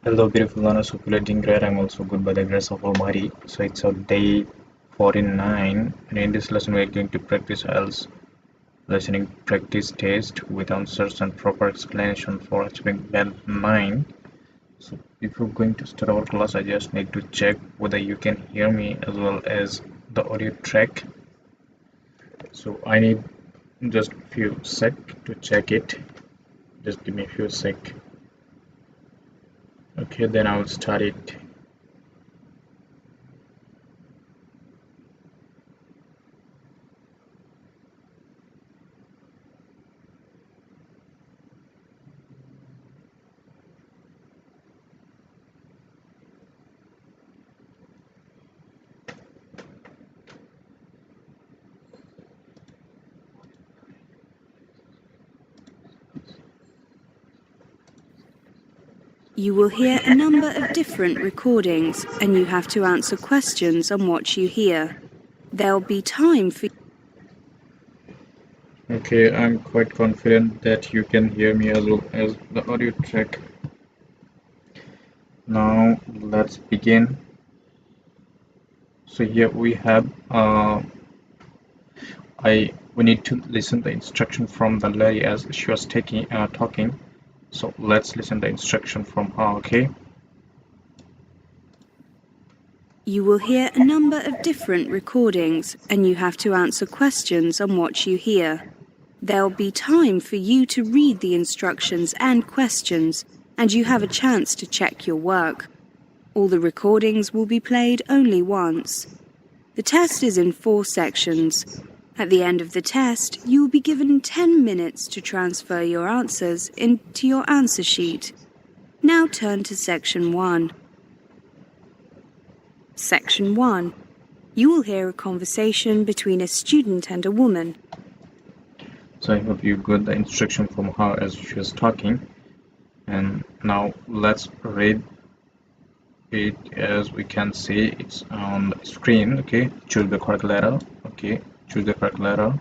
Hello, beautiful learners. Hope you're doing great. I'm also good by the grace of Almighty. So it's our day 49, and in this lesson, we're going to practice IELTS listening practice test with answers and proper explanation for achieving band 9. So before going to start our class, I just need to check whether you can hear me as well as the audio track. So I need just a few sec to check it. Just give me a few sec. Okay, then I will start it. You will hear a number of different recordings, and you have to answer questions on what you hear. There'll be time for Okay, I'm quite confident that you can hear me as well as the audio track. Now let's begin. So here we have we need to listen the instruction from the lady as she was talking. So let's listen the instruction from her. Okay. You will hear a number of different recordings, and you have to answer questions on what you hear. There'll be time for you to read the instructions and questions, and you have a chance to check your work. All the recordings will be played only once. The test is in 4 sections. At the end of the test, you will be given 10 minutes to transfer your answers into your answer sheet. Now turn to Section 1. Section 1. You will hear a conversation between a student and a woman. So I hope you got the instruction from her as she was talking. And now let's read it. As we can see, it's on the screen. Okay, choose the correct letter. Okay, choose the correct letter,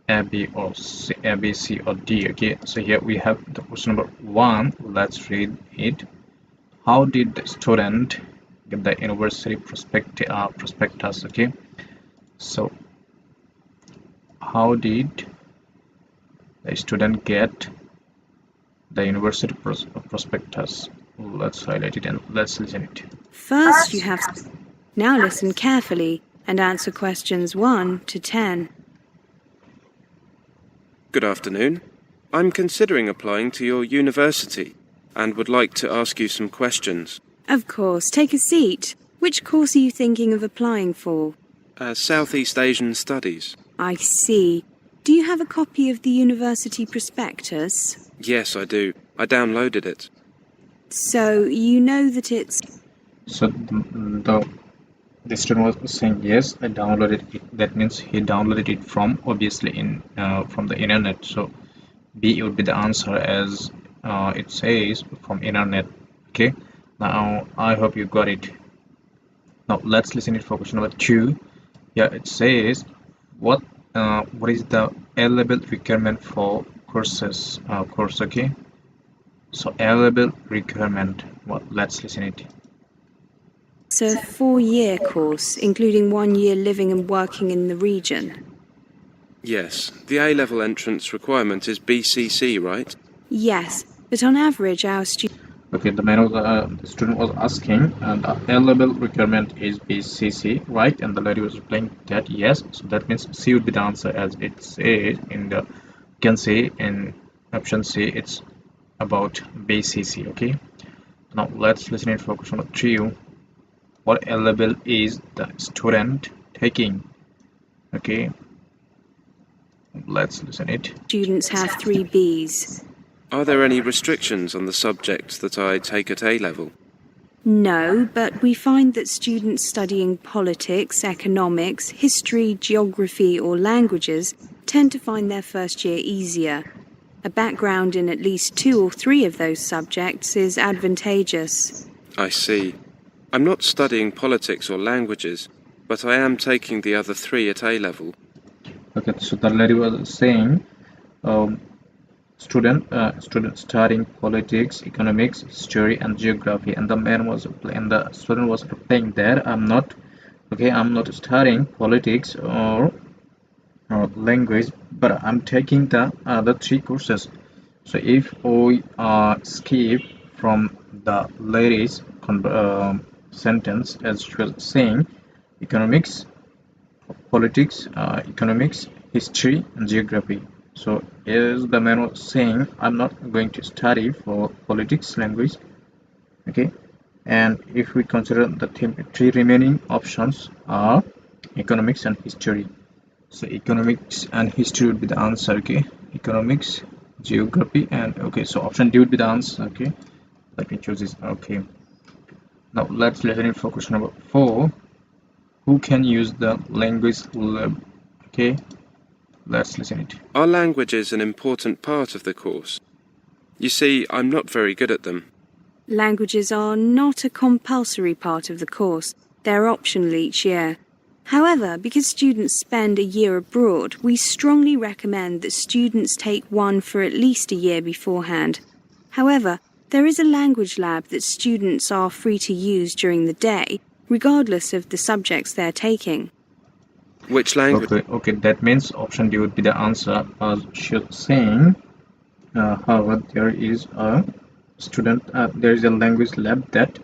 A, B, or C, A, B, C, or D. Okay, so here we have the question number 1. Let's read it. How did the student get the university prospectus? Okay, so how did the student get the university prospectus? Let's highlight it and let's listen it. First, you have... Now listen carefully and answer questions 1 to 10. Good afternoon. I'm considering applying to your university and would like to ask you some questions. Of course, take a seat. Which course are you thinking of applying for? Southeast Asian Studies. I see. Do you have a copy of the university prospectus? Yes, I do. I downloaded it. So, you know that it's... So the student was saying yes, I downloaded it. That means he downloaded it from obviously from the internet. So B would be the answer as it says from internet. Okay, now I hope you got it. Now let's listen it for question number 2. Yeah, it says what is the A-level requirement for course? Okay, so A-level requirement. Well, let's listen it. It's a 4-year course, including 1 year living and working in the region. Yes, the A-level entrance requirement is BCC, right? Yes, but on average our students... Okay, the student was asking, and the A-level requirement is BCC, right? And the lady was replying that yes. So that means C would be the answer, as it says in the, you can say in option C, it's about BCC. Okay. Now let's listen it for question number 3. What A-level is the student taking? Okay. Let's listen it. Students have 3 Bs. Are there any restrictions on the subjects that I take at A-level? No, but we find that students studying politics, economics, history, geography or languages tend to find their first year easier. A background in at least 2 or 3 of those subjects is advantageous. I see. I'm not studying politics or languages, but I am taking the other 3 at A-level. Okay, so the lady was saying student studying politics, economics, history, and geography. And the student was replying that I'm not studying politics or language, but I'm taking the other three courses. So if we skip from the lady's sentence, as she was saying, economics, politics, economics, history, and geography. So as the man was saying, I'm not going to study for politics, language, okay. And if we consider the three remaining options are economics and history. So economics and history would be the answer, okay. Economics, geography, and okay. So option D would be the answer, okay. Let me choose this, okay. Now let's listen for question number 4. Who can use the language lab? Okay, let's listen it. Are languages an important part of the course? You see, I'm not very good at them. Languages are not a compulsory part of the course. They're optional each year. However, because students spend a year abroad, we strongly recommend that students take one for at least a year beforehand. However, there is a language lab that students are free to use during the day, regardless of the subjects they're taking. Which language? Okay, that means option D would be the answer, as she was saying. However, there is a language lab that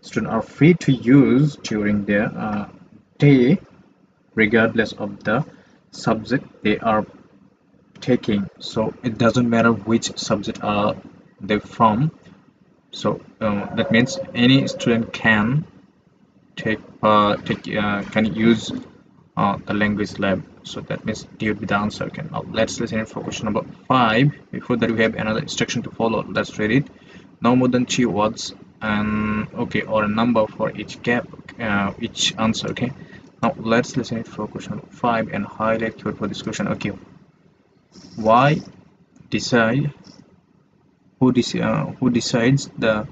students are free to use during their day, regardless of the subject they are taking. So it doesn't matter which subject are they from. So that means any student can can use the language lab. So that means D would be the answer. Okay, now let's listen for question number 5. Before that, we have another instruction to follow. Let's read it. No more than 3 words and okay, or a number for each gap, each answer. Okay, now let's listen it for question number 5 and highlight keyword for this question. Okay, why decide? Who decides the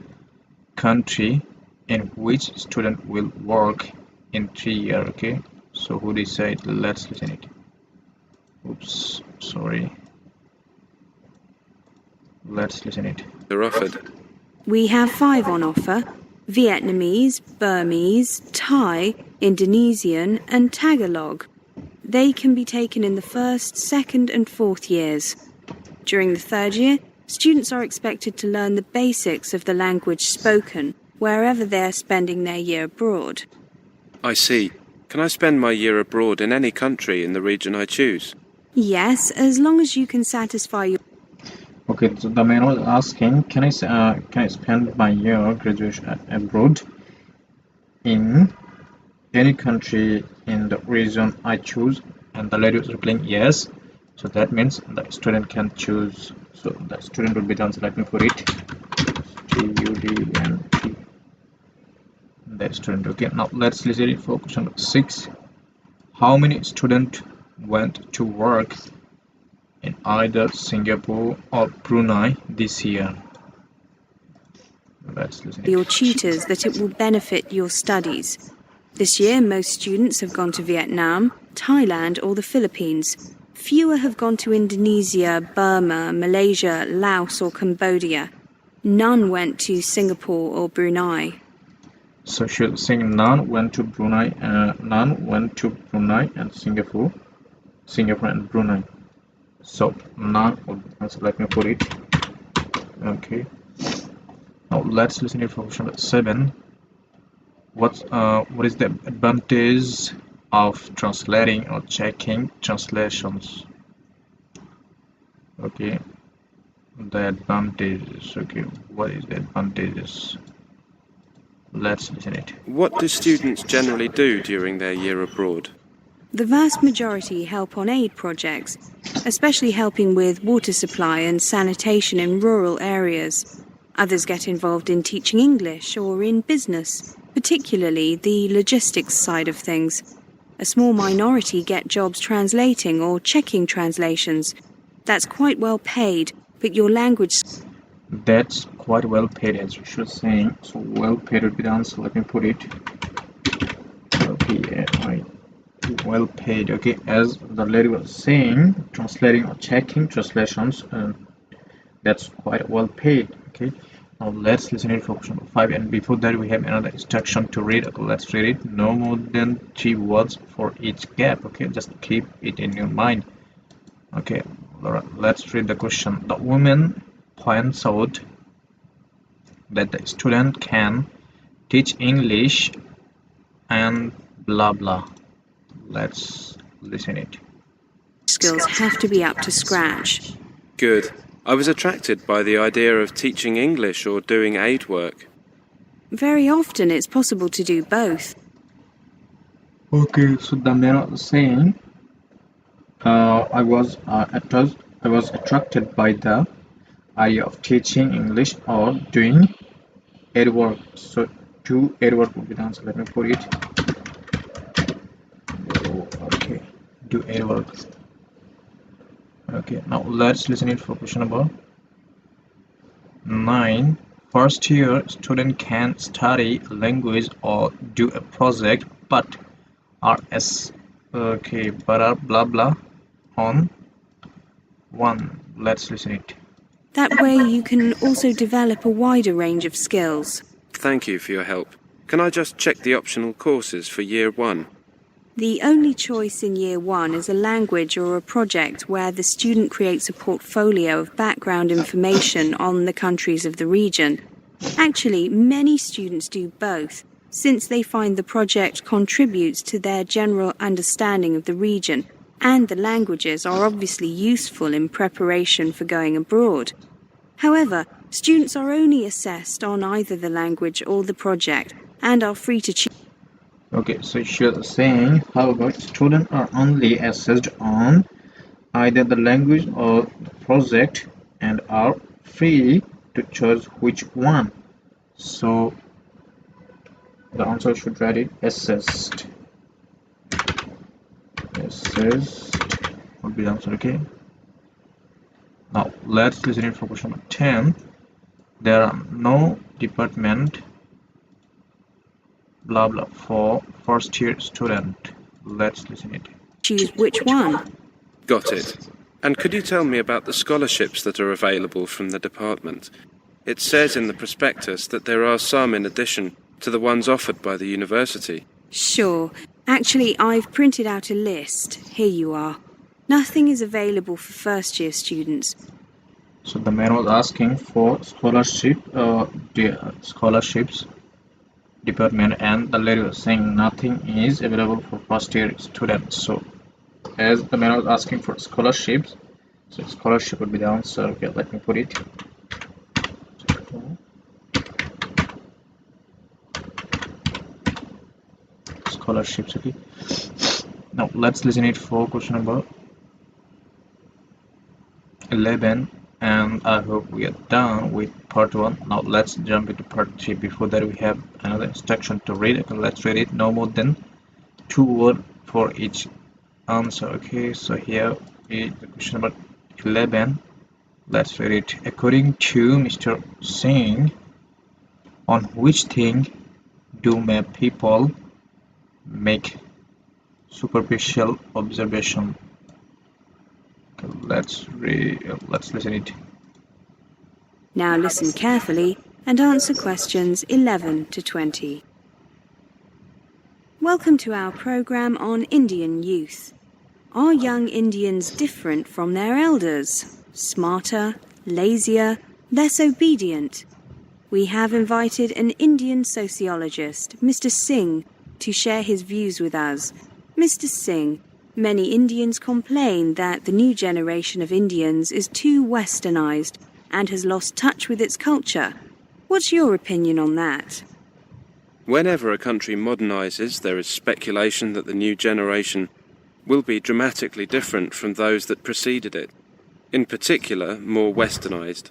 country in which student will work in 3 years? Okay, so who decide? Let's listen it. Oops, sorry. Let's listen it. Are offered. We have 5 on offer: Vietnamese, Burmese, Thai, Indonesian, and Tagalog. They can be taken in the first, second, and fourth years. During the third year, students are expected to learn the basics of the language spoken wherever they're spending their year abroad. I see. Can I spend my year abroad in any country in the region I choose? Yes, as long as you can satisfy your... Okay, so the man was asking, can I spend my year graduation abroad in any country in the region I choose? And the lady was replying yes. So that means the student can choose. So the student would be the answer. Let me put it. Student. The student. Okay, now let's listen it for question 6. How many students went to work in either Singapore or Brunei this year? Let's listen your tutors that it will benefit your studies. This year, most students have gone to Vietnam, Thailand, or the Philippines. Fewer have gone to Indonesia, Burma, Malaysia, Laos, or Cambodia. None went to Singapore or Brunei. So she was saying none went to Brunei, and Singapore and Brunei. So none would answer. Let me put it. Okay. Now let's listen to question number 7. What is the advantage of translating or checking translations? Okay, the advantages. Okay, what is the advantages? Let's listen it. What do students generally do during their year abroad? The vast majority help on aid projects, especially helping with water supply and sanitation in rural areas. Others get involved in teaching English or in business, particularly the logistics side of things. A small minority get jobs translating or checking translations. That's quite well paid, but your language... That's quite well paid, as she was saying. So well paid would be the answer. Let me put it. Okay, right. Well paid. Okay, as the lady was saying, translating or checking translations. That's quite well paid. Okay, now let's listen it for question number 5. And before that, we have another instruction to read. Okay, let's read it. No more than 3 words for each gap. Okay, just keep it in your mind. Okay, let's read the question. The woman points out that the student can teach English and blah blah. Let's listen it. Skills have to be up to scratch. Good. I was attracted by the idea of teaching English or doing aid work. Very often it's possible to do both. Okay, so the man was saying, I was attracted by the idea of teaching English or doing aid work. So do aid work would be the answer. Let me put it. Okay, do aid work. Okay, now let's listen it for question number 9. First year student can study language or do a project, but are blah blah on 1. Let's listen it. That way you can also develop a wider range of skills. Thank you for your help. Can I just check the optional courses for Year 1? The only choice in Year 1 is a language or a project where the student creates a portfolio of background information on the countries of the region. Actually, many students do both, since they find the project contributes to their general understanding of the region, and the languages are obviously useful in preparation for going abroad. However, students are only assessed on either the language or the project, and are free to choose. Okay, so she's saying, however, students are only assessed on either the language or the project and are free to choose which one. So the answer should read it assessed. Assessed would be the answer. Okay. Now let's listen it for question number 10. There are no department blah blah for first year student. Let's listen it. Choose which one. Got it. And could you tell me about the scholarships that are available from the department? It says in the prospectus that there are some in addition to the ones offered by the university. Sure. Actually, I've printed out a list. Here you are. Nothing is available for first-year students. So the man was asking for scholarships department, and the lady was saying nothing is available for first year students. So as the man was asking for scholarships, so scholarship would be the answer. Okay, let me put it. Scholarships. Okay, now let's listen it for question number 11, and I hope we are done with part 1. Now let's jump into part 3. Before that, we have another instruction to read. Okay, let's read it. No more than 2 words for each answer. Okay, so here is the question number 11. Let's read it. According to Mr. Singh, on which thing do people make superficial observation? Okay, let's listen it. Now listen carefully and answer questions 11 to 20. Welcome to our program on Indian youth. Are young Indians different from their elders? Smarter, lazier, less obedient? We have invited an Indian sociologist, Mr. Singh, to share his views with us. Mr. Singh, many Indians complain that the new generation of Indians is too westernized and has lost touch with its culture. What's your opinion on that? Whenever a country modernizes, there is speculation that the new generation will be dramatically different from those that preceded it, in particular, more westernized.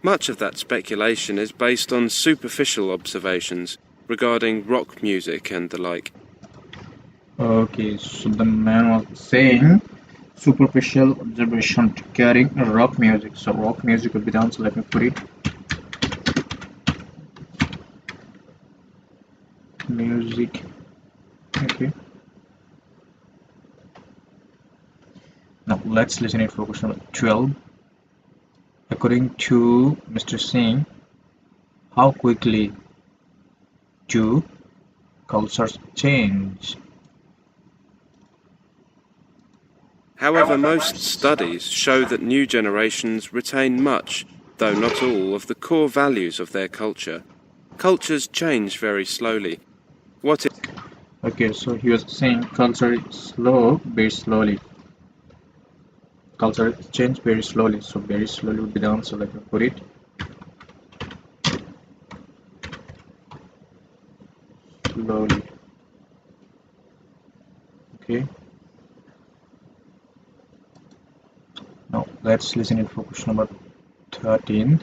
Much of that speculation is based on superficial observations regarding rock music and the like. Okay, so the man was saying superficial observation regarding rock music. So rock music would be the answer. Let me put it. Music. Okay. Now let's listen it for question number 12. According to Mr. Singh, how quickly do cultures change? However, most studies show that new generations retain much, though not all, of the core values of their culture. Cultures change very slowly. Okay, so he was saying culture is slow, very slowly. Culture change very slowly, so very slowly would be the answer. Let me put it. Slowly. Okay. Now let's listen it for question number 13.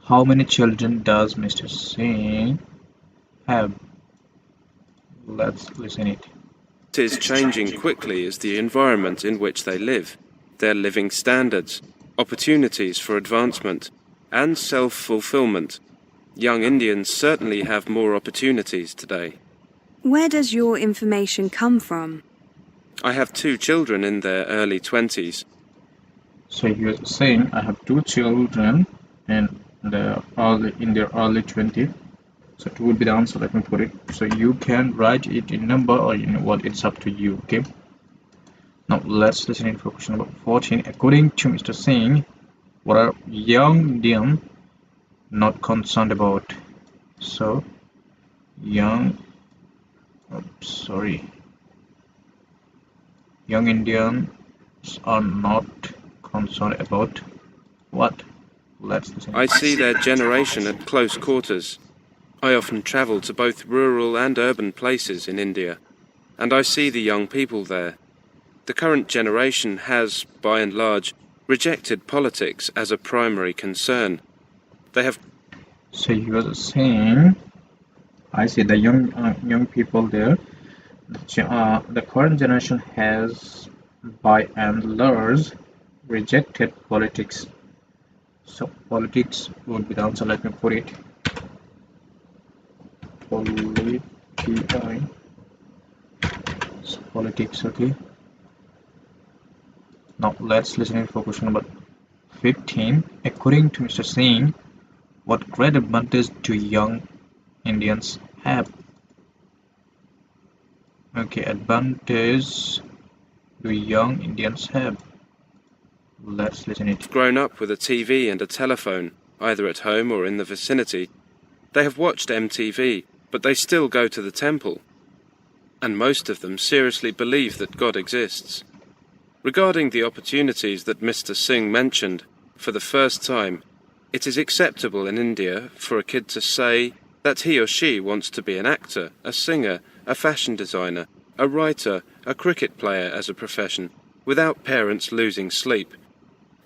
How many children does Mr. Singh have? Let's listen it. It is changing quickly is the environment in which they live, their living standards, opportunities for advancement, and self-fulfillment. Young Indians certainly have more opportunities today. Where does your information come from? I have 2 children in their early 20s. So he was saying I have 2 children and in their early 20s. So 2 would be the answer. Let me put it. So you can write it in number or you know what, it's up to you. Okay. Now let's listen in for question number 14. According to Mr. Singh, what are young Indians not concerned about? So young Indians are not concerned about what? Let's listen. I see their generation at close quarters. I often travel to both rural and urban places in India, and I see the young people there. The current generation has, by and large, rejected politics as a primary concern. They have. So he was saying, I see the young people there. The current generation has, by and large, rejected politics. So politics would be the answer. Let me put it. Politics. Okay. Now let's listen in for question number 15. According to Mr. Singh, what great advantage do young Indians have? Okay, advantage do young Indians have? Let's listen it. Grown up with a TV and a telephone, either at home or in the vicinity. They have watched MTV, but they still go to the temple. And most of them seriously believe that God exists. Regarding the opportunities that Mr. Singh mentioned, for the first time, it is acceptable in India for a kid to say that he or she wants to be an actor, a singer, a fashion designer, a writer, a cricket player as a profession, without parents losing sleep.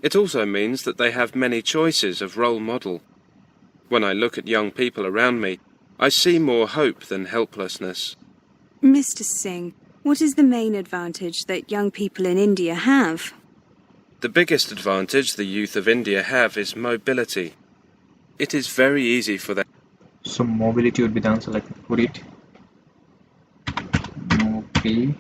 It also means that they have many choices of role model. When I look at young people around me, I see more hope than helplessness. Mr. Singh, what is the main advantage that young people in India have? The biggest advantage the youth of India have is mobility. It is very easy for them. So mobility would be the answer. Like put it. Mobility.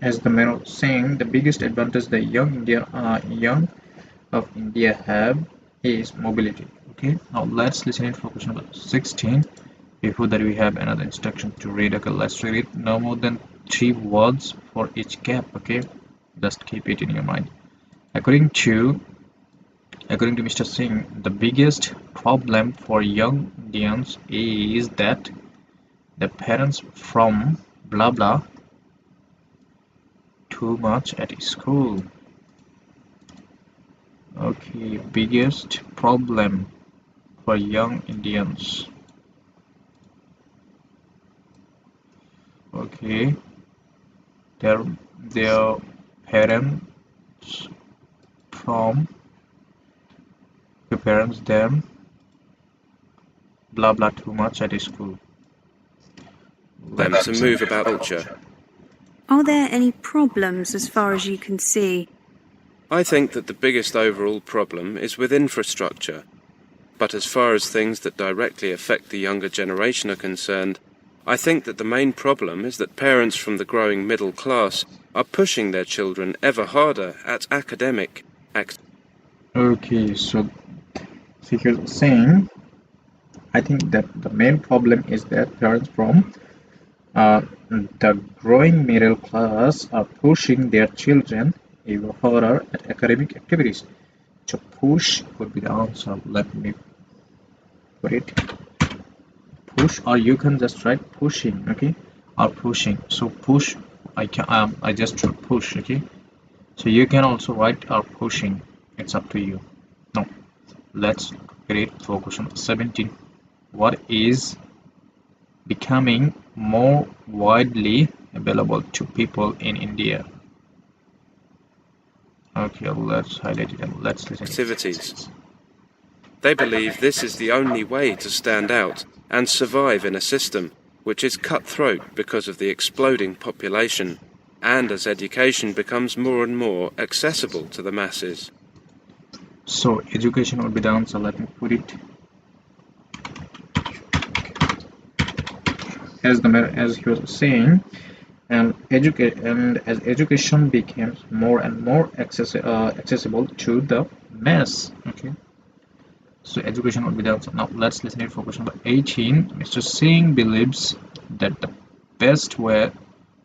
As the man was saying, the biggest advantage the young of India have is mobility. Okay. Now let's listen it for question number 16. Before that, we have another instruction to read. Okay, let's read it. No more than 3 words for each gap. Okay, just keep it in your mind. According to Mr. Singh, the biggest problem for young Indians is that the parents from blah blah too much at school. Okay, biggest problem for young Indians. Okay, their parents from them blah blah too much at school. Them to move about culture. Are there any problems as far as you can see? I think that the biggest overall problem is with infrastructure. But as far as things that directly affect the younger generation are concerned, I think that the main problem is that parents from the growing middle class are pushing their children ever harder at academic activities. Okay, so here's saying, I think that the main problem is that parents from the growing middle class are pushing their children ever harder at academic activities. So push would be the answer. Let me put it. Push, or you can just write pushing, okay, or pushing. So push, I just wrote push, okay. So you can also write or pushing. It's up to you. Now let's read for question 17. What is becoming more widely available to people in India? Okay, let's highlight it and let's listen. Activities. They believe this is the only way to stand out and survive in a system which is cutthroat because of the exploding population and as education becomes more and more accessible to the masses. So education would be the answer. Let me put it. As he was saying, and as education becomes more and more accessible to the mass. Okay. So education would be the answer. Now let's listen it for question number 18. Mr. Singh believes that the best way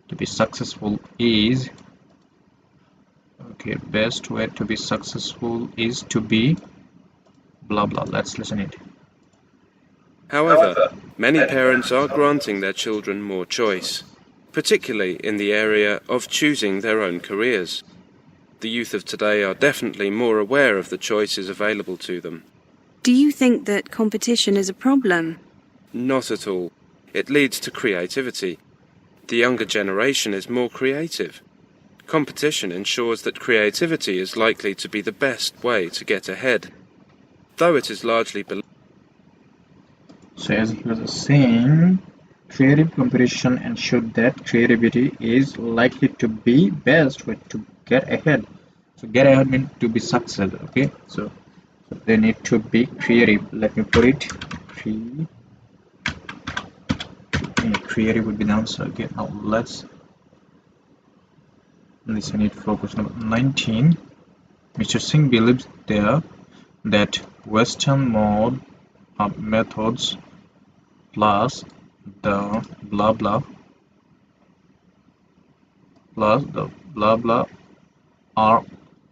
to be successful is to be blah blah. Let's listen it. However, many parents are granting their children more choice, particularly in the area of choosing their own careers. The youth of today are definitely more aware of the choices available to them. Do you think that competition is a problem? Not at all. It leads to creativity. The younger generation is more creative. Competition ensures that creativity is likely to be the best way to get ahead, though it is largely believed. So as he was saying, creative competition ensures that creativity is likely to be best way to get ahead. So get ahead means to be successful. Okay, so they need to be creative. Let me put it. Creative would be the answer. Okay, now let's listen it for question number 19. Mr. Singh believes that Western methods plus the blah blah are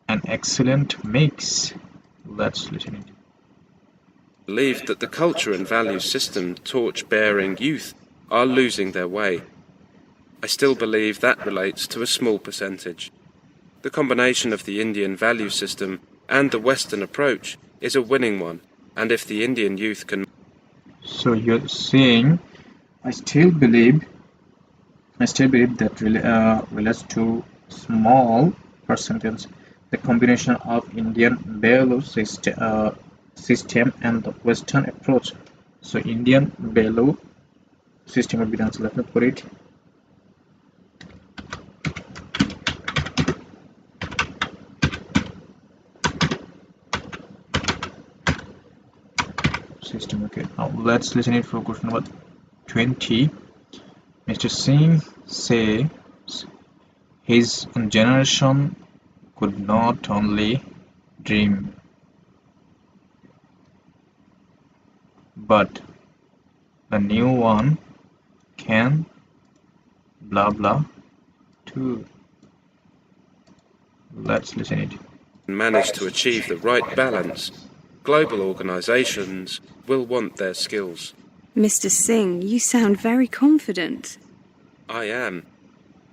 an excellent mix. Let's listen it. Believed that the culture and value system torch-bearing youth are losing their way. I still believe that relates to a small percentage. The combination of the Indian value system and the Western approach is a winning one, and if the Indian youth can... So you're saying, I still believe that relates to small percentage. The combination of Indian value system and the Western approach. So Indian value system would be the answer. Let me put it. System. Okay, now let's listen it for question number 20. Mr. Singh says his generation could not only dream but the new one can blah blah too. Let's listen it. manage to achieve the right balance, global organizations will want their skills. Mr. Singh, you sound very confident. I am.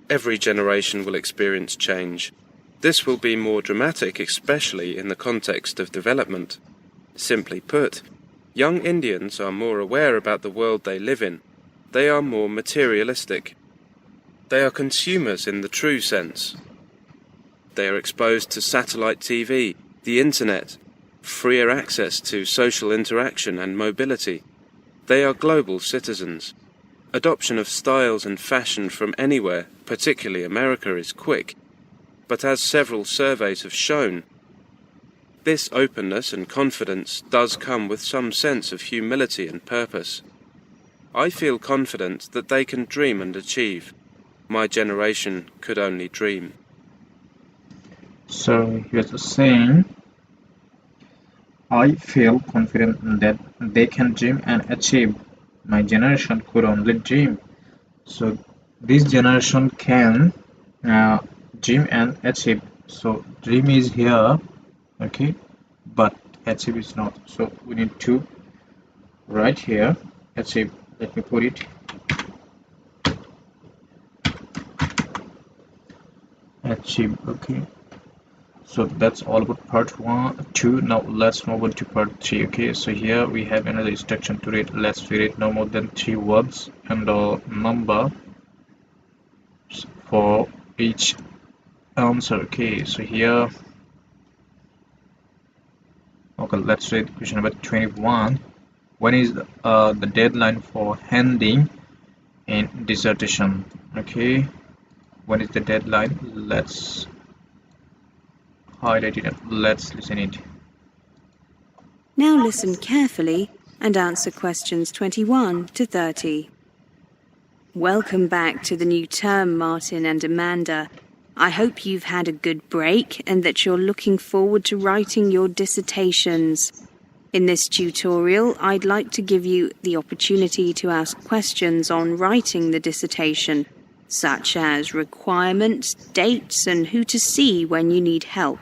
Every generation will experience change. This will be more dramatic, especially in the context of development. Simply put, young Indians are more aware about the world they live in. They are more materialistic. They are consumers in the true sense. They are exposed to satellite TV, the internet, freer access to social interaction and mobility. They are global citizens. Adoption of styles and fashion from anywhere, particularly America, is quick. But as several surveys have shown, this openness and confidence does come with some sense of humility and purpose. I feel confident that they can dream and achieve. my generation could only dream. So here's the saying, I feel confident that they can dream and achieve. My generation could only dream. So this generation can dream and achieve. So dream is here, okay, but achieve is not. So we need to write here achieve. Let me put it achieve. Okay. So that's all about part 1, 2. Now let's move on to part 3. Okay, so here we have another instruction to read. Let's read it no more than 3 words and a number for each answer. Okay, so here, okay, let's read question number 21. When is the deadline for handing in dissertation? Okay, when is the deadline? Let's highlight it and let's listen it. Now listen carefully and answer questions 21 to 30. Welcome back to the new term, Martin and Amanda. I hope you've had a good break and that you're looking forward to writing your dissertations. In this tutorial, I'd like to give you the opportunity to ask questions on writing the dissertation, such as requirements, dates, and who to see when you need help.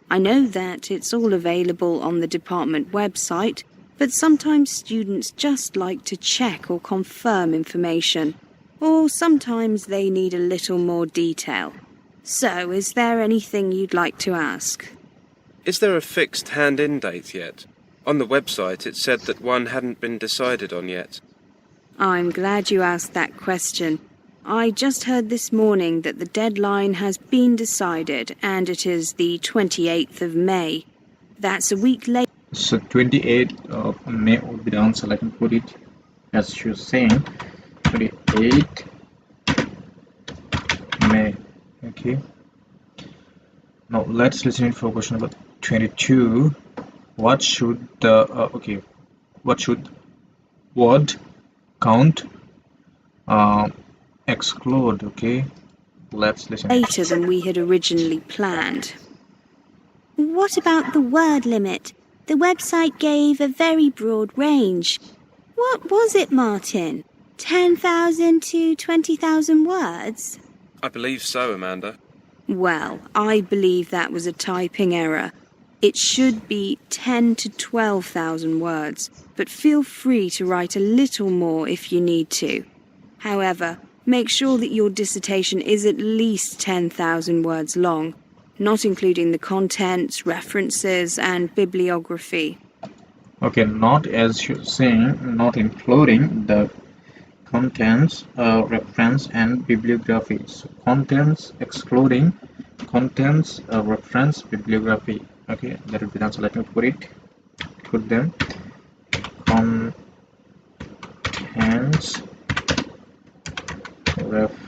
I know that it's all available on the department website, but sometimes students just like to check or confirm information, or sometimes they need a little more detail. So, is there anything you'd like to ask? Is there a fixed hand-in date yet? On the website it said that one hadn't been decided on yet. I'm glad you asked that question. I just heard this morning that the deadline has been decided and it is the 28th of May. That's a week later. So 28th of May would be the answer. Let me put it as she was saying, 28th May. Okay. Now let's listen for question number 22. What should the what should word count exclude? Okay, let's listen. Later than we had originally planned. What about the word limit? The website gave a very broad range. What was it, Martin? 10,000 to 20,000 words? I believe so, Amanda. Well, I believe that was a typing error. It should be 10 to 12,000 words, but feel free to write a little more if you need to. However, make sure that your dissertation is at least 10,000 words long, not including the contents, references, and bibliography. Okay, not as you're saying, not including the contents, reference, and bibliography. So contents excluding contents, reference, bibliography. Okay, that will be the answer. Let me put them. Contents, reference,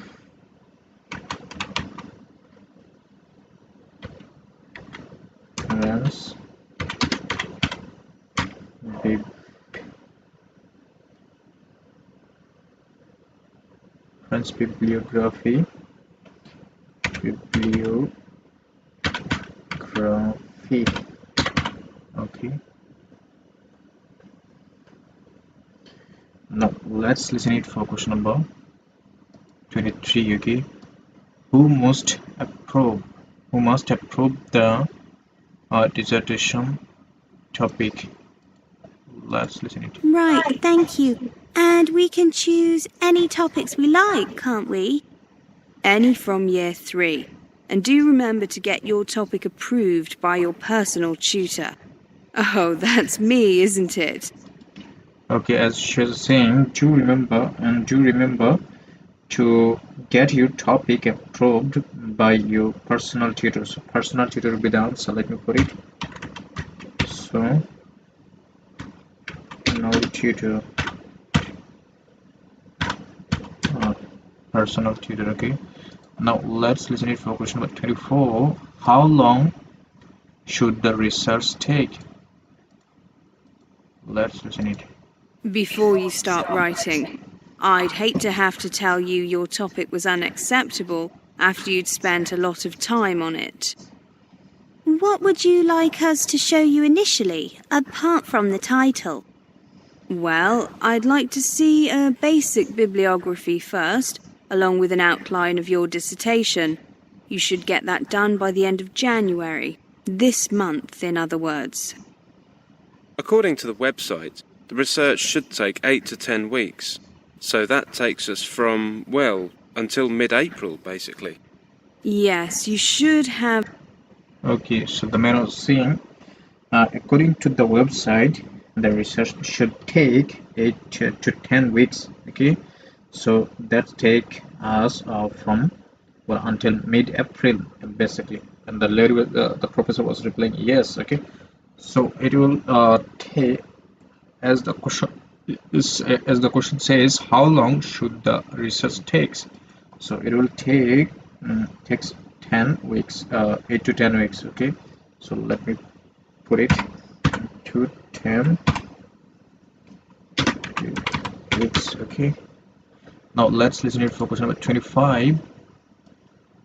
bibliography. Okay. Now let's listen it for question number 23. Okay, who must approve the dissertation topic? Let's listen it. Right, thank you. And we can choose any topics we like, can't we? Any from year 3. And do remember to get your topic approved by your personal tutor. Oh, that's me, isn't it? Okay, as she was saying, do remember to get your topic approved by your personal tutor. So personal tutor will be the answer. Let me put it. So no tutor, personal tutor. Okay, now let's listen it for question number 24. How long should the research take? Let's listen it. Before you start writing, I'd hate to have to tell you your topic was unacceptable after you'd spent a lot of time on it. What would you like us to show you initially, apart from the title? Well, I'd like to see a basic bibliography first, along with an outline of your dissertation. You should get that done by the end of January. This month, in other words. According to the website, the research should take 8 to 10 weeks. So that takes us from, well, until mid-April, basically. Yes, you should have... Okay, so the man was saying, according to the website, the research should take 8 to 10 weeks. Okay, so that take us from until mid-April basically. And the lady, the professor was replying yes. Okay, so it will take, as the question says, how long should the research takes? So it will takes 10 weeks, 8 to 10 weeks. Okay, so let me put it to 10 weeks. Okay, now let's listen to it for question number 25.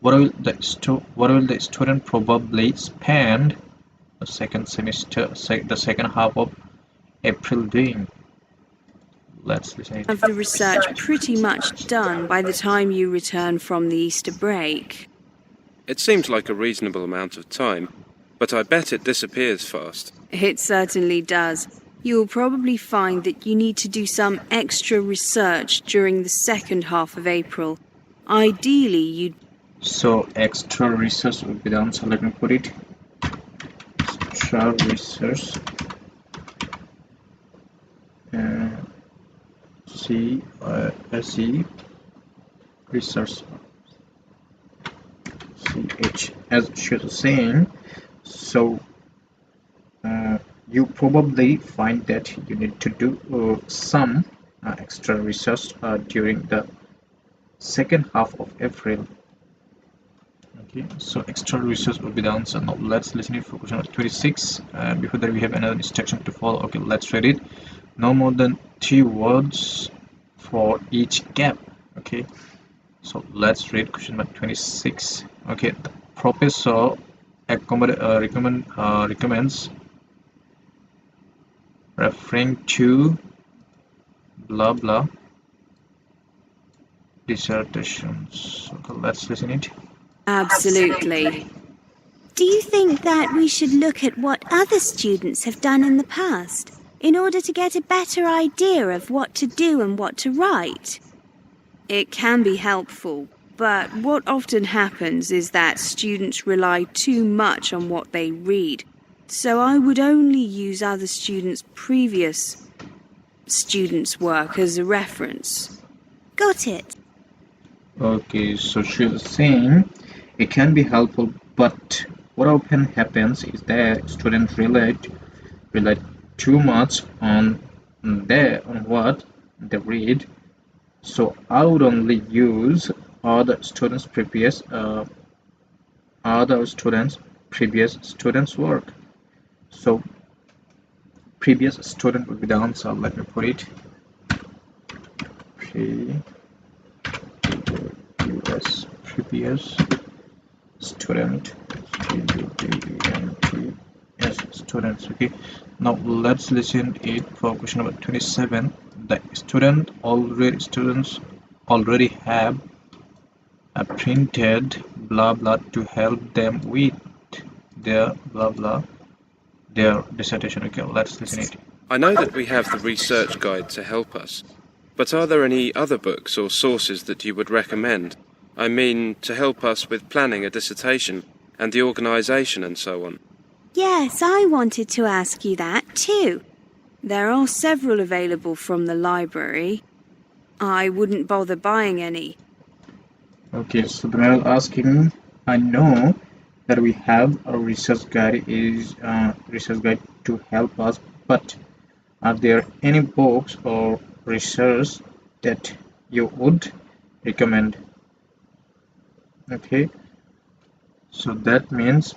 What will the student probably spend the second semester, the second half of April doing? Let's listen to have the research pretty much done by the time you return from the Easter break. It seems like a reasonable amount of time, but I bet it disappears fast. It certainly does. You'll probably find that you need to do some extra research during the second half of April. Ideally, you'd... So extra research will be the answer. Let me put it. Extra research. C research. CH, as she was saying. So you probably find that you need to do some extra research during the second half of April. Okay, so extra research will be the answer. Now let's listen to question number 26. Before that, we have another instruction to follow. Okay, let's read it. No more than 3 words for each gap. Okay, so let's read question number 26. Okay, the professor recommends referring to blah blah dissertations. Okay, let's listen it. Absolutely. Do you think that we should look at what other students have done in the past in order to get a better idea of what to do and what to write? It can be helpful, but what often happens is that students rely too much on what they read. So I would only use other previous students' work as a reference. Got it. Okay, so she was saying it can be helpful, but what often happens is that students rely too much on what they read. So I would only use other students' previous students' work. So previous student will be the answer. Let me put it. Previous student. Students. Okay, now let's listen it for question number 27. The students already have a printed blah blah to help them with their blah blah, their dissertation. Okay, let's listen it. I know that we have the research guide to help us, but are there any other books or sources that you would recommend? I mean, to help us with planning a dissertation and the organisation and so on. Yes, I wanted to ask you that too. There are several available from the library. I wouldn't bother buying any. Okay, so the man was asking, I know that we have a research guide to help us, but are there any books or research that you would recommend? Okay, so that means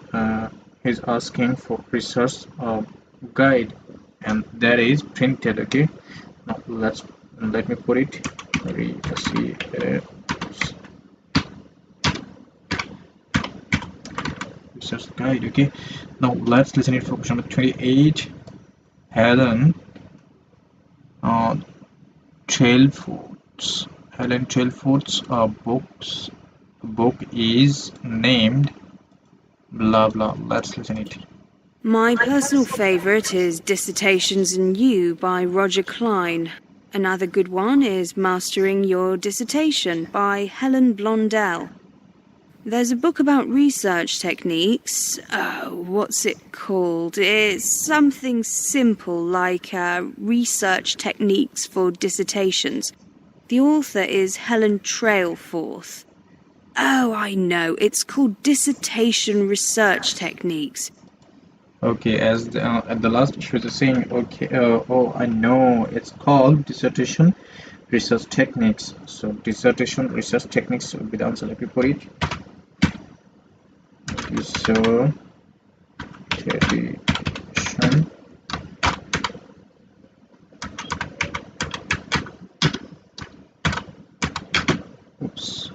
he's asking for research guide, and that is printed. Okay, now let me put it. research guide. Okay, now let's listen it for question number 28. Helen Chelford's book is named blah blah. Let's listen it. My personal favourite is Dissertations in You by Roger Klein. Another good one is Mastering Your Dissertation by Helen Blondell. There's a book about research techniques. What's it called? It's something simple like Research Techniques for Dissertations. The author is Helen Trailforth. Oh, I know. It's called Dissertation Research Techniques. Okay, as at the last she was saying, okay, oh, I know, it's called dissertation research techniques. So dissertation research techniques will be the answer. Let me put it. Dissertation. Oops.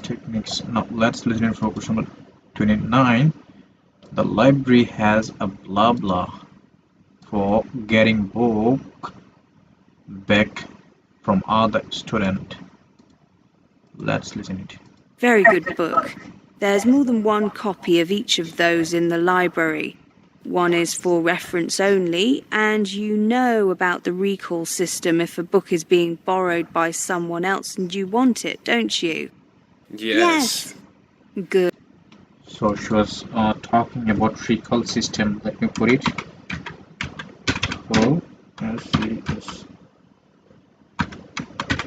Techniques. Now let's listen for question number 29. The library has a blah blah for getting book back from other student. Let's listen it. Very good book. There's more than one copy of each of those in the library. One is for reference only, and you know about the recall system if a book is being borrowed by someone else and you want it, don't you? Yes. Good. So she was talking about recall system. Let me put it. So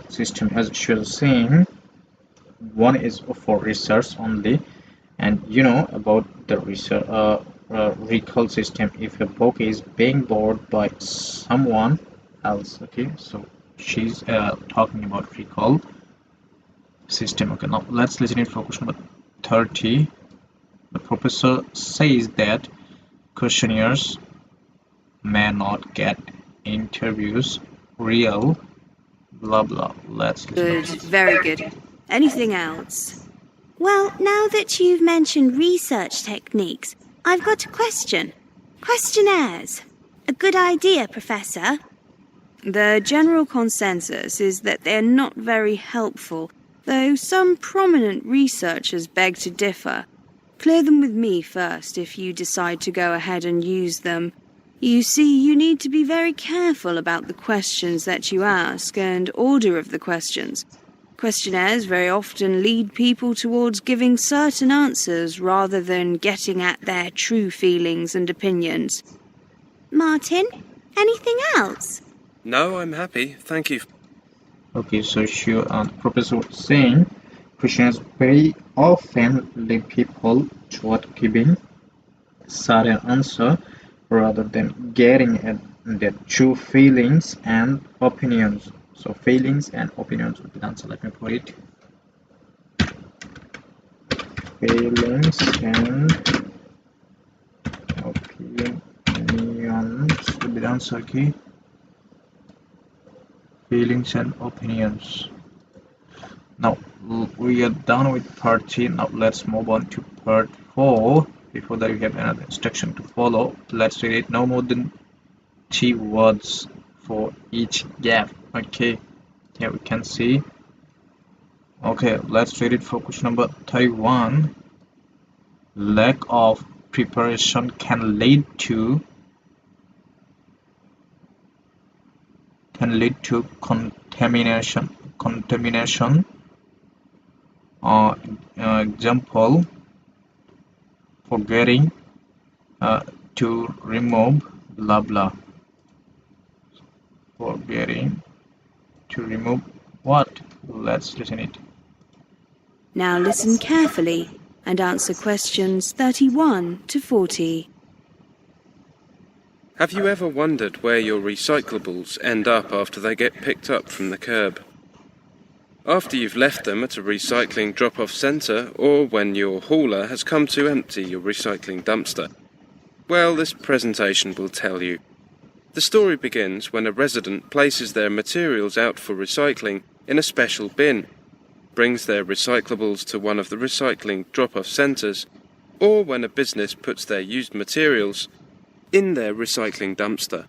system, as she was saying, one is for research only, and you know about the research recall system if a book is being borrowed by someone else. Okay, so she's talking about recall system. Okay, now let's listen it for question number 30. The professor says that questionnaires may not get interviews real blah blah. Let's listen. Good. Very good. Anything else? Well, now that you've mentioned research techniques, I've got a question. Questionnaires. A good idea, Professor. The general consensus is that they're not very helpful, though some prominent researchers beg to differ. Clear them with me first if you decide to go ahead and use them. You see, you need to be very careful about the questions that you ask and order of the questions. Questionnaires very often lead people towards giving certain answers rather than getting at their true feelings and opinions. Martin, anything else? No, I'm happy. Thank you. Okay, so the professor was saying questions very often lead people toward giving certain answer rather than getting at their true feelings and opinions. So feelings and opinions would be the answer. Let me put it. Feelings and opinions would be the answer. Okay. Feelings and opinions. Now we are done with part 3. Now let's move on to part 4. Before that, we have another instruction to follow. Let's read it. No more than 3 words for each gap. Okay, here we can see. Okay, let's read it for question number 31. Lack of preparation can lead to contamination. Example: forgetting to remove blah blah. Forgetting to remove what? Let's listen it. Now listen carefully and answer questions 31 to 40. Have you ever wondered where your recyclables end up after they get picked up from the curb? after you've left them at a recycling drop-off centre or when your hauler has come to empty your recycling dumpster. Well, this presentation will tell you. The story begins when a resident places their materials out for recycling in a special bin, brings their recyclables to one of the recycling drop-off centres, or when a business puts their used materials in their recycling dumpster.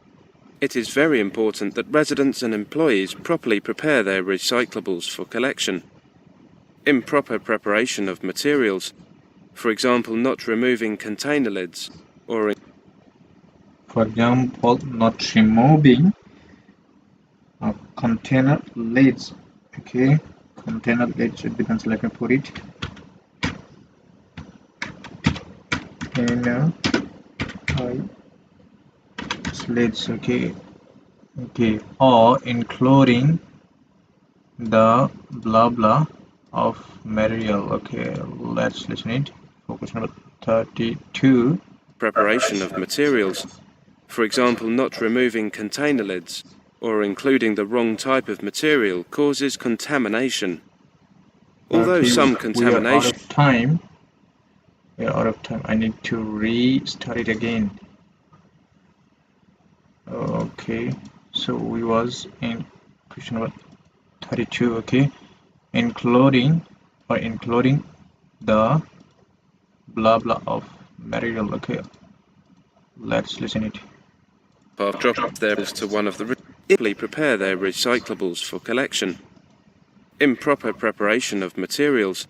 It is very important that residents and employees properly prepare their recyclables for collection. Improper preparation of materials, for example not removing container lids or not removing container lids. Okay, container lids should be done. So let me put it in lids. Okay, or including the blah blah of material. Okay, let's listen it. Focus number 32. Preparation of materials, for example not removing container lids or including the wrong type of material, causes contamination. Although some contamination... We are out of time. I need to restart it again. Okay, so we was in question number 32. Okay, including the blah blah of material. Okay, let's listen it. Drop theirs to one of the prepare their recyclables for collection. Improper preparation of materials,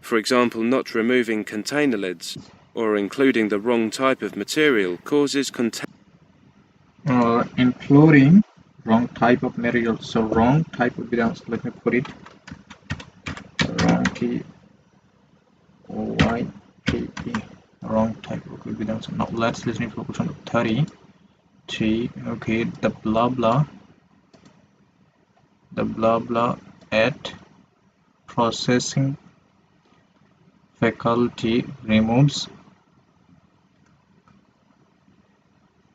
for example not removing container lids or including the wrong type of material, causes including wrong type of material. So wrong type would be down. So let me put it wrong T O Y P E. Wrong type would be down. So now let's listen to focus on 33. Okay, the blah blah at processing faculty removes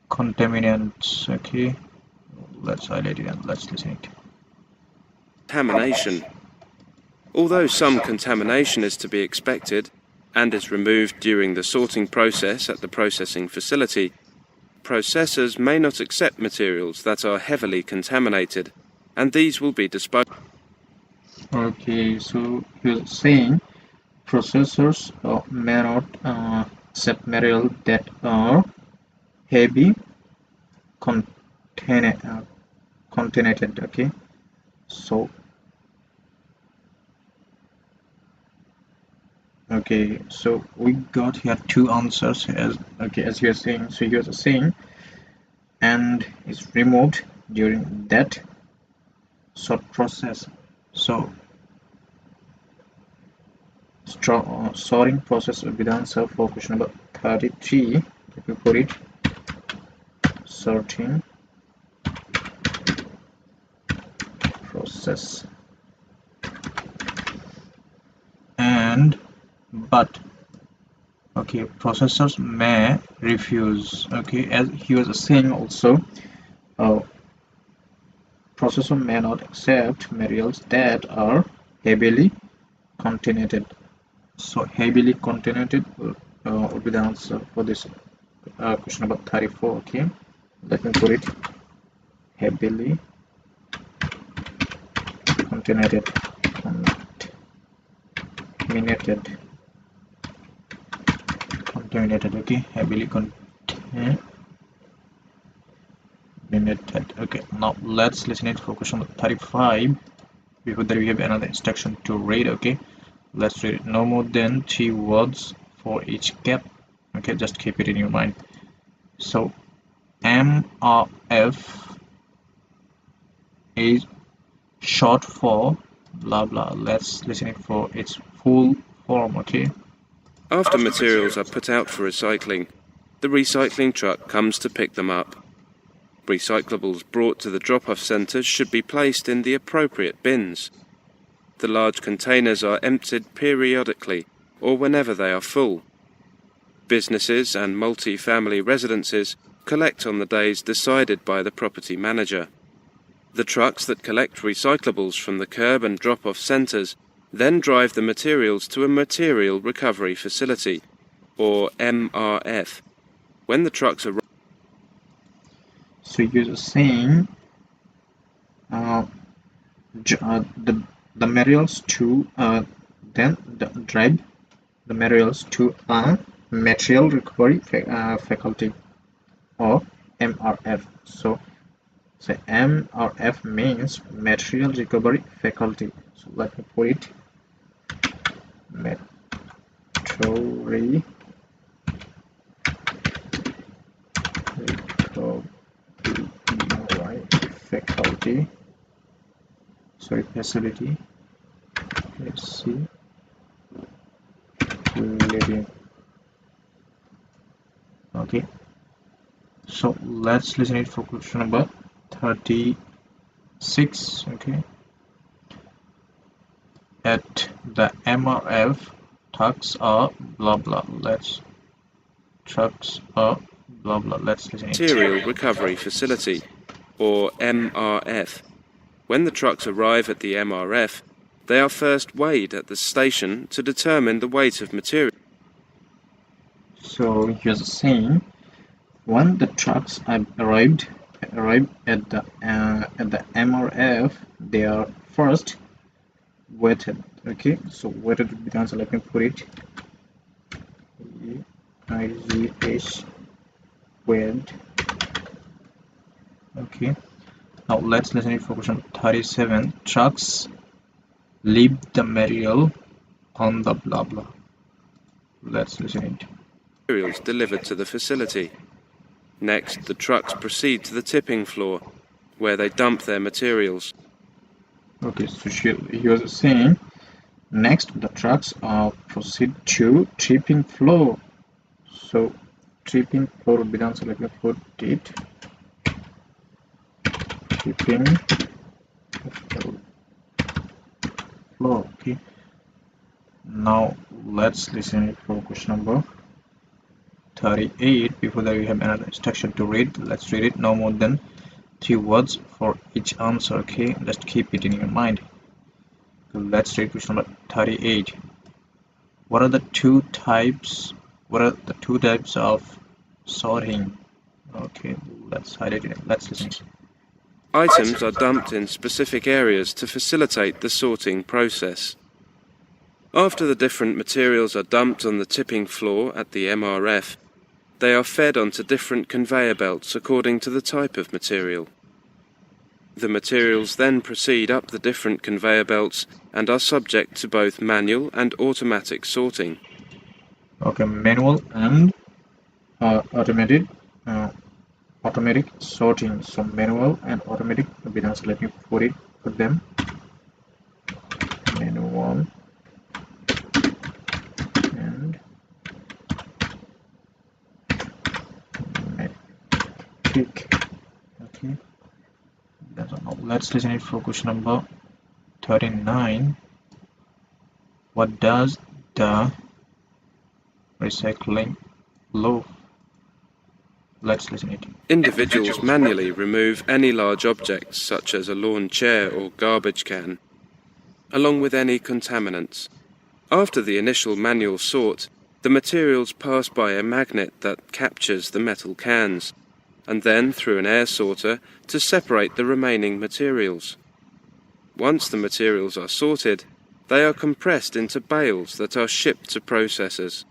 contaminants. Okay, let's highlight it and let's listen it. Contamination. Although some contamination is to be expected and is removed during the sorting process at the processing facility, processors may not accept materials that are heavily contaminated, and these will be disposed. Okay, so he's saying processors may not accept material that are heavy contaminated. Okay, so we got here two answers as you are saying. So you are saying and is removed during that sort process. So sorting process will be the answer for question number 33. If you put it sorting process. And but okay, processors may refuse. Okay, as he was saying also, processor may not accept materials that are heavily contaminated. So heavily contaminated will be the answer for this question number 34. Okay, let me put it heavily contaminated. Okay, heavily contaminated. Okay, now let's listen it for question number 35. Before that we have another instruction to read. Okay, let's read it. No more than 3 words for each gap. Okay, just keep it in your mind. So MRF is short for blah blah. Let's listen it for its full form. Okay, after materials are put out for recycling, the recycling truck comes to pick them up. Recyclables brought to the drop-off centres should be placed in the appropriate bins. The large containers are emptied periodically or whenever they are full. Businesses and multi-family residences collect on the days decided by the property manager. The trucks that collect recyclables from the curb and drop-off centres then drive the materials to a material recovery facility, or MRF. When the trucks arrive... So you're saying the materials to then drive the materials to a material recovery faculty, or MRF. So MRF means material recovery faculty. So let me put it, material recovery faculty, sorry, facility. Let's see, living. Okay, so let's listen it for question number 36. Okay, at the MRF, trucks are blah blah. Trucks are blah blah. Let's listen it. Material recovery facility, or MRF. When the trucks arrive at the MRF, they are first weighed at the station to determine the weight of material. So you're saying when the trucks arrive at the MRF, they are first weighted. Okay, so weighted becomes, let me put it, IGH, weighed. Okay, now let's listen it for question 37. Trucks leave the material on the blah blah. Let's listen it. Materials delivered to the facility. Next, the trucks proceed to the tipping floor, where they dump their materials. Okay, so he was saying, next the trucks proceed to tipping floor. So tipping floor becomes, let me put it, tipping floor. Okay, now let's listen it for question number 38. Before that, we have another instruction to read. Let's read it. No more than 3 words for each answer. Okay, just keep it in your mind. So let's read question number 38. What are the two types of sorting? Okay, let's highlight it. Let's listen. Items are dumped in specific areas to facilitate the sorting process. After the different materials are dumped on the tipping floor at the MRF, they are fed onto different conveyor belts according to the type of material. The materials then proceed up the different conveyor belts and are subject to both manual and automatic sorting. Okay, manual and automatic sorting. So manual and automatic. Let me put them. Manual and automatic. Okay. Let's listen it for question number 39. What does the recycling law? Let's listen it. Individuals manually remove any large objects such as a lawn chair or garbage can, along with any contaminants. After the initial manual sort, the materials pass by a magnet that captures the metal cans, and then through an air sorter to separate the remaining materials. Once the materials are sorted, they are compressed into bales that are shipped to processors,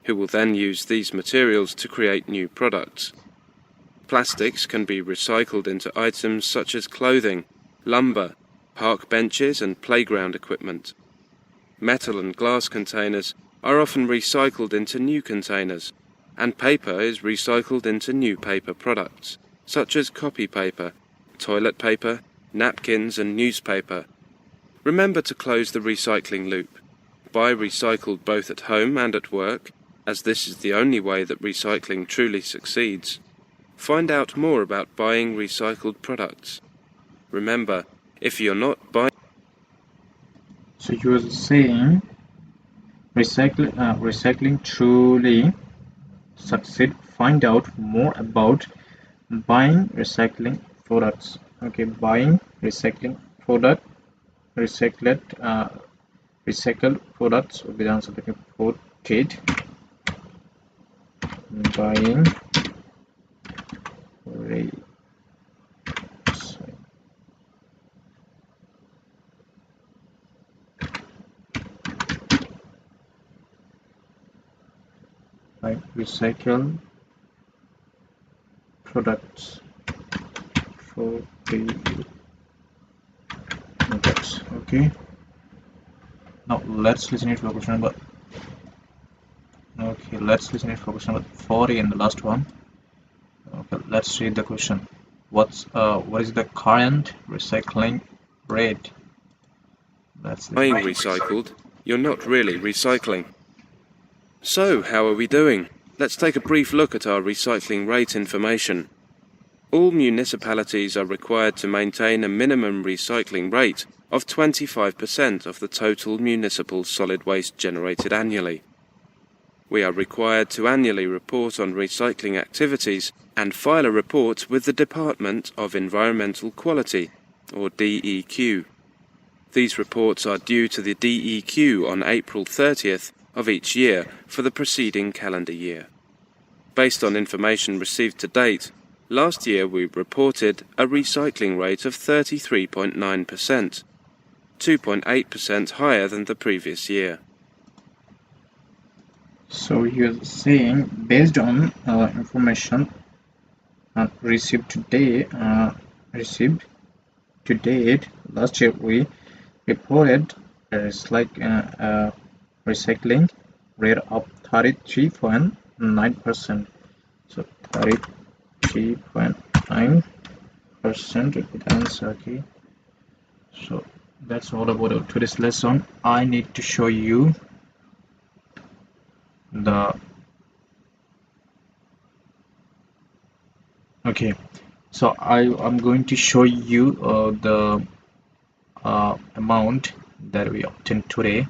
who will then use these materials to create new products. Plastics can be recycled into items such as clothing, lumber, park benches and playground equipment. Metal and glass containers are often recycled into new containers, and paper is recycled into new paper products, such as copy paper, toilet paper, napkins and newspaper. Remember to close the recycling loop. Buy recycled both at home and at work, as this is the only way that recycling truly succeeds. Find out more about buying recycled products. Remember, if you're not buying... So you were saying recycling truly succeed. Find out more about buying recycling products. Okay, buying recycling product, recycled recycled products will be the answer. Portrait. Buying recycled products for the products. Okay, now let's listen it for question number. Okay, let's listen it for question number 40 and the last one. Okay, let's read the question. What is the current recycling rate? That's the Buying recycled, you're not really recycling. So, how are we doing? Let's take a brief look at our recycling rate information. All municipalities are required to maintain a minimum recycling rate of 25% of the total municipal solid waste generated annually. We are required to annually report on recycling activities and file a report with the Department of Environmental Quality, or DEQ. These reports are due to the DEQ on April 30th of each year for the preceding calendar year. Based on information received to date, last year we reported a recycling rate of 33.9%, 2.8% higher than the previous year. So you're saying based on information received today, last year we reported recycling rate of 33.9%. So 33.9% is the answer. Okay. So that's all about today's lesson. I need to show you so I'm going to show you the amount that we obtained today,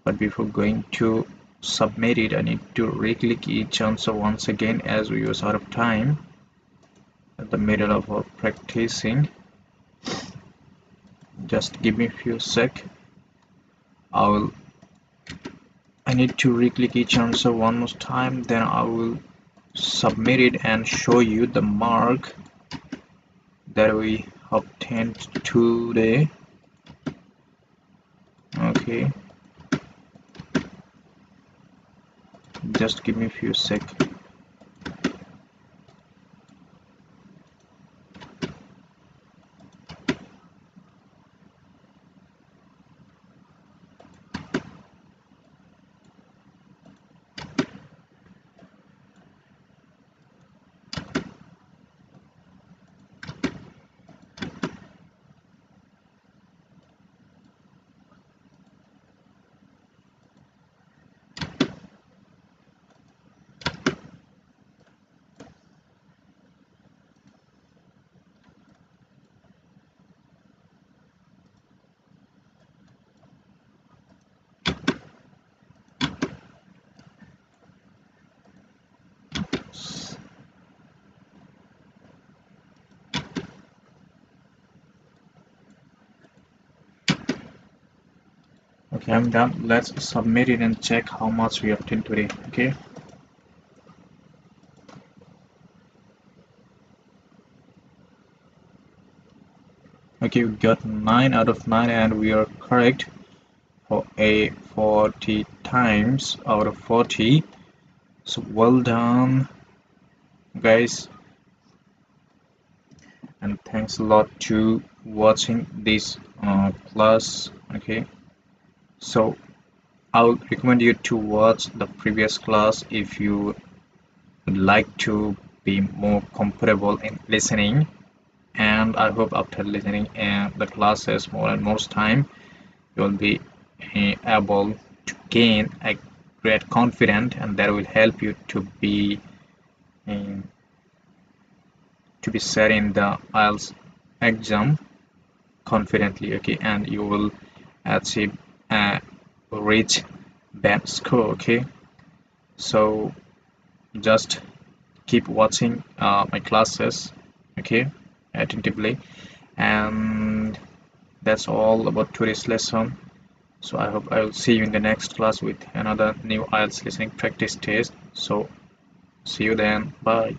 but before going to submit it, I need to re-click each answer once again as we was out of time at the middle of our practicing. Just give me a few sec. I need to re-click each answer one more time, then I will submit it and show you the mark that we obtained today. Okay, just give me a few seconds. Okay, I'm done. Let's submit it and check how much we obtained today. Okay. Okay, we got 9 out of 9 and we are correct for a 40 times out of 40. So well done, guys. And thanks a lot to watching this class. Okay. So I would recommend you to watch the previous class if you would like to be more comfortable in listening, and I hope after listening the classes more and more time you will be able to gain a great confidence, and that will help you to be setting the IELTS exam confidently. Okay, and you will achieve reach that score. Okay, so just keep watching my classes, okay, attentively, And that's all about today's lesson. So I hope I will see you in the next class with another new IELTS listening practice test. So see you then. Bye.